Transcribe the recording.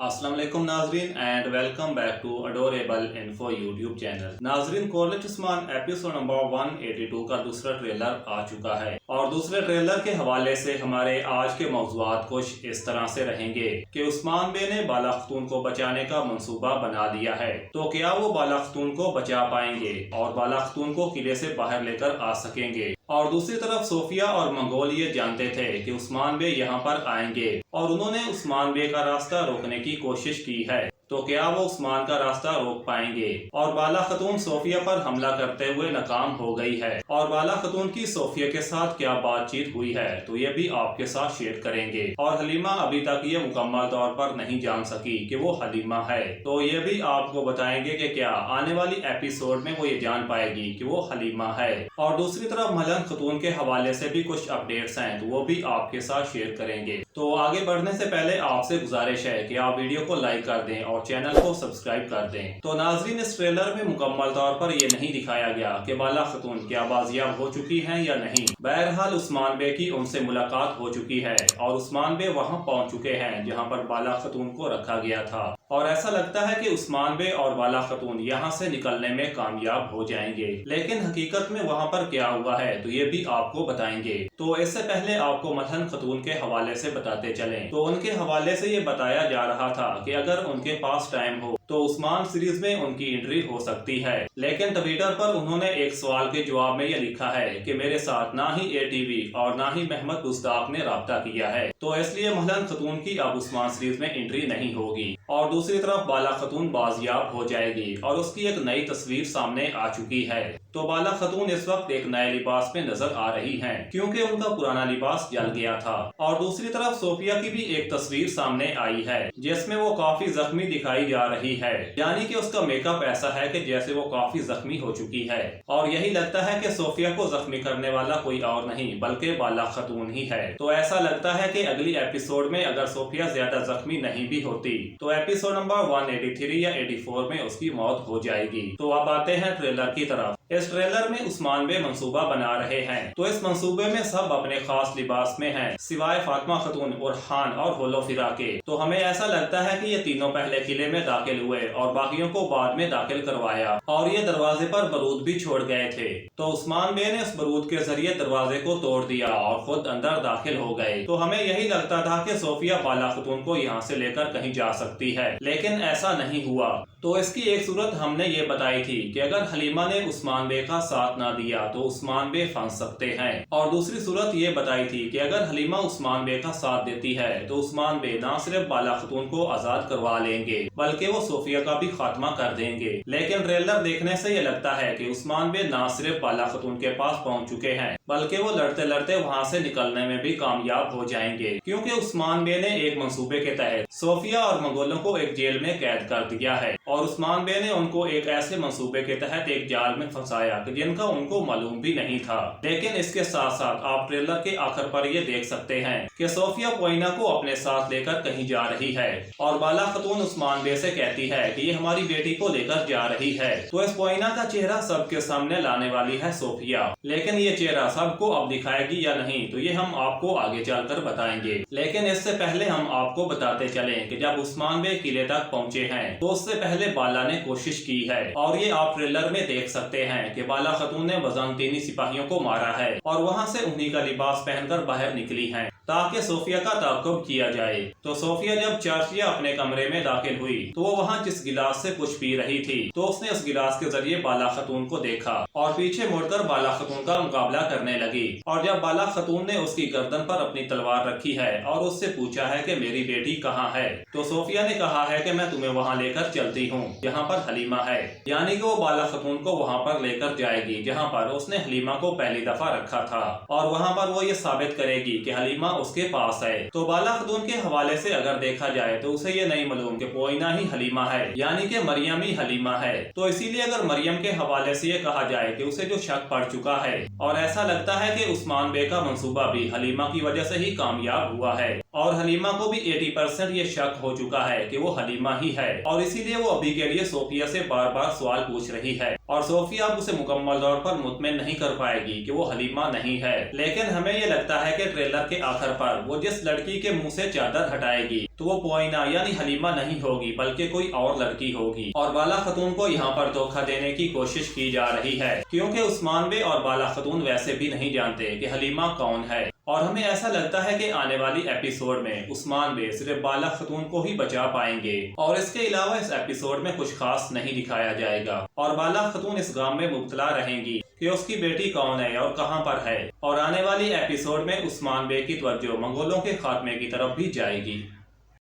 अस्सलाम वालेकुम नाजरीन and welcome back to adorable info YouTube channel. नाजरीन कॉलेज उस्मान एपिसोड नंबर 182 का दूसरा ट्रेलर आ चुका है और दूसरे ट्रेलर के हवाले से हमारे आज के मौज़ूआत कुछ इस तरह से रहेंगे कि उस्मान बे ने बाला खतून को बचाने का मंसूबा बना दिया है, तो क्या वो बाला खतून को बचा पाएंगे और बाला खतून को किले से बाहर लेकर आ सकेंगे। और दूसरी तरफ सोफिया और मंगोल ये जानते थे कि उस्मान बे यहाँ पर आएंगे और उन्होंने उस्मान बे का रास्ता रोकने की कोशिश की है, तो क्या वो उस्मान का रास्ता रोक पाएंगे। और बाला खतून सोफिया पर हमला करते हुए नाकाम हो गई है और बाला खतून की सोफिया के साथ क्या बातचीत हुई है तो ये भी आपके साथ शेयर करेंगे। और हलीमा अभी तक ये मुकम्मल तौर पर नहीं जान सकी कि वो हलीमा है, तो ये भी आपको बताएंगे कि क्या आने वाली एपिसोड में वो ये जान पाएगी कि वो हलीमा है। और दूसरी तरफ मलन खतून के हवाले से भी कुछ अपडेट्स हैं, तो वो भी आपके साथ शेयर करेंगे। तो आगे बढ़ने से पहले आपसे गुजारिश है कि आप वीडियो को लाइक कर दें और चैनल को सब्सक्राइब कर दें। तो नाजरीन, इस ट्रेलर में मुकम्मल तौर पर ये नहीं दिखाया गया कि बाला खतून क्या बाजियाब हो चुकी हैं या नहीं। बहरहाल उस्मान बे की उनसे मुलाकात हो चुकी है और उस्मान बे वहां पहुंच चुके हैं जहां पर बाला खतून को रखा गया था और ऐसा लगता है कि उस्मान बे और बाला खतून यहाँ से निकलने में कामयाब हो जाएंगे। लेकिन हकीकत में वहाँ पर क्या हुआ है तो ये भी आपको बताएंगे। तो इससे पहले आपको मलन खतून के हवाले से बताते चलें, तो उनके हवाले से ये बताया जा रहा था कि अगर उनके पास टाइम हो तो उस्मान सीरीज में उनकी एंट्री हो सकती है। लेकिन ट्विटर पर उन्होंने एक सवाल के जवाब में ये लिखा है कि मेरे साथ ना ही एटीवी और ना ही महमद गुस्ताख ने राब्ता किया है, तो इसलिए मलन खतून की अब उस्मान सीरीज में एंट्री नहीं होगी। और दूसरी तरफ बाला खतून बाजियाब हो जाएगी और उसकी एक नई तस्वीर सामने आ चुकी है। तो बाला खतून इस वक्त एक नए लिबास में नजर आ रही हैं क्योंकि उनका पुराना लिबास जल गया था। और दूसरी तरफ सोफिया की भी एक तस्वीर सामने आई है जिसमें वो काफी जख्मी दिखाई जा रही है, यानी कि उसका मेकअप ऐसा है कि जैसे वो काफी जख्मी हो चुकी है। और यही लगता है कि सोफिया को जख्मी करने वाला कोई और नहीं बल्कि बाला खतून ही है। तो ऐसा लगता है कि अगली एपिसोड में अगर सोफिया ज्यादा जख्मी नहीं भी होती तो एपिसोड नंबर 183 या 84 में उसकी मौत हो जाएगी। तो अब आते हैं ट्रेलर की तरफ। इस ट्रेलर में उस्मान बे मंसूबा बना रहे हैं, तो इस मंसूबे में सब अपने खास लिबास में हैं, सिवाय फातिमा खतून और खान और होलो फिरा के। तो हमें ऐसा लगता है कि ये तीनों पहले किले में दाखिल हुए और बाकियों को बाद में दाखिल करवाया और ये दरवाजे पर बारूद भी छोड़ गए थे। तो उस्मान बे ने उस बारूद के जरिए दरवाजे को तोड़ दिया और खुद अंदर दाखिल हो गए। तो हमें यही लगता था कि सोफिया बाला खतून को यहाँ से लेकर कहीं जा सकती है, लेकिन ऐसा नहीं हुआ। तो इसकी एक सूरत हमने ये बताई थी कि अगर हलीमा ने उस्मान बे का साथ ना दिया तो उस्मान बे फंस सकते हैं, और दूसरी सूरत ये बताई थी कि अगर हलीमा उस्मान बे का साथ देती है तो उस्मान बे न सिर्फ बाला खतून को आजाद करवा लेंगे बल्कि वो सोफिया का भी खात्मा कर देंगे। लेकिन ट्रेलर देखने से ये लगता है कि उस्मान बे न सिर्फ बाला खतून के पास पहुंच चुके हैं बल्कि वो लड़ते लड़ते वहां से निकलने में भी कामयाब हो जाएंगे, क्योंकि उस्मान बे ने एक मंसूबे के तहत सोफिया और मंगोलों को एक जेल में कैद कर दिया है और उस्मान बे ने उनको एक ऐसे मंसूबे के तहत एक जाल में फंसाया जिनका उनको मालूम भी नहीं था। लेकिन इसके साथ साथ आप ट्रेलर के आखिर पर ये देख सकते हैं कि सोफिया पोइना को अपने साथ लेकर कहीं जा रही है और बाला खतून उस्मान बे से कहती है कि ये हमारी बेटी को लेकर जा रही है। तो इस पोइना का चेहरा सबके सामने लाने वाली है सोफिया, लेकिन ये चेहरा सबको अब दिखाएगी या नहीं तो ये हम आपको आगे चलकर बताएंगे। लेकिन इससे पहले हम आपको बताते चले कि जब उस्मान बे किले तक पहुँचे हैं तो उससे पहले बाला ने कोशिश की है और ये आप ट्रेलर में देख सकते हैं कि बाला खतून ने बजांतीनी सिपाहियों को मारा है और वहां से उन्हीं का लिबास पहनकर बाहर निकली हैं ताकि सोफिया का ताक़ुब किया जाए। तो सोफिया जब चार्शिया अपने कमरे में दाखिल हुई तो वो वहाँ जिस गिलास से कुछ पी रही थी तो उसने उस गिलास के जरिए बाला खतून को देखा और पीछे मुड़कर बाला खतून का मुकाबला करने लगी। और जब बाला खतून ने उसकी गर्दन पर अपनी तलवार रखी है और उससे पूछा है कि मेरी बेटी कहाँ है, तो सोफिया ने कहा है कि मैं तुम्हें वहाँ लेकर चलती हूँ जहाँ पर हलीमा है, यानी कि वो बाला खतून को वहाँ पर लेकर जाएगी जहाँ पर उसने हलीमा को पहली दफा रखा था और वहाँ पर वो ये साबित करेगी कि हलीमा उसके पास है। तो बाला खतून के हवाले से अगर देखा जाए तो उसे ये नहीं मालूम कि पोइना ही हलीमा है, यानी कि मरियम ही हलीमा है। तो इसीलिए अगर मरियम के हवाले से ये कहा जाए कि उसे जो शक पड़ चुका है और ऐसा लगता है कि उस्मान बे का मंसूबा भी हलीमा की वजह से ही कामयाब हुआ है اور حلیمہ کو بھی 80% یہ شک ہو چکا ہے کہ وہ حلیمہ ہی ہے، اور اسی لیے وہ ابھی کے لیے صوفیہ سے بار بار سوال پوچھ رہی ہے، اور صوفیہ اب اسے مکمل طور پر مطمئن نہیں کر پائے گی کہ وہ حلیمہ نہیں ہے۔ لیکن ہمیں یہ لگتا ہے کہ ٹریلر کے آخر پر وہ جس لڑکی کے منہ سے چادر ہٹائے گی تو وہ پوائنا یعنی حلیمہ نہیں ہوگی بلکہ کوئی اور لڑکی ہوگی، اور بالا خاتون کو یہاں پر دھوکہ دینے کی کوشش کی جا رہی ہے، کیونکہ عثمان بے اور بالا خاتون ویسے بھی نہیں جانتے کہ حلیمہ کون ہے، اور ہمیں ایسا لگتا ہے کہ آنے والی ایپیسوڈ میں عثمان بے صرف بالا خاتون کو ہی بچا پائیں گے، اور اس کے علاوہ اس ایپیسوڈ میں کچھ خاص نہیں دکھایا جائے گا، اور بالا خاتون اس غم میں مبتلا رہیں گی کہ اس کی بیٹی کون ہے اور کہاں پر ہے، اور آنے والی ایپیسوڈ میں عثمان بے کی توجہ منگولوں کے خاتمے کی طرف بھی جائے گی۔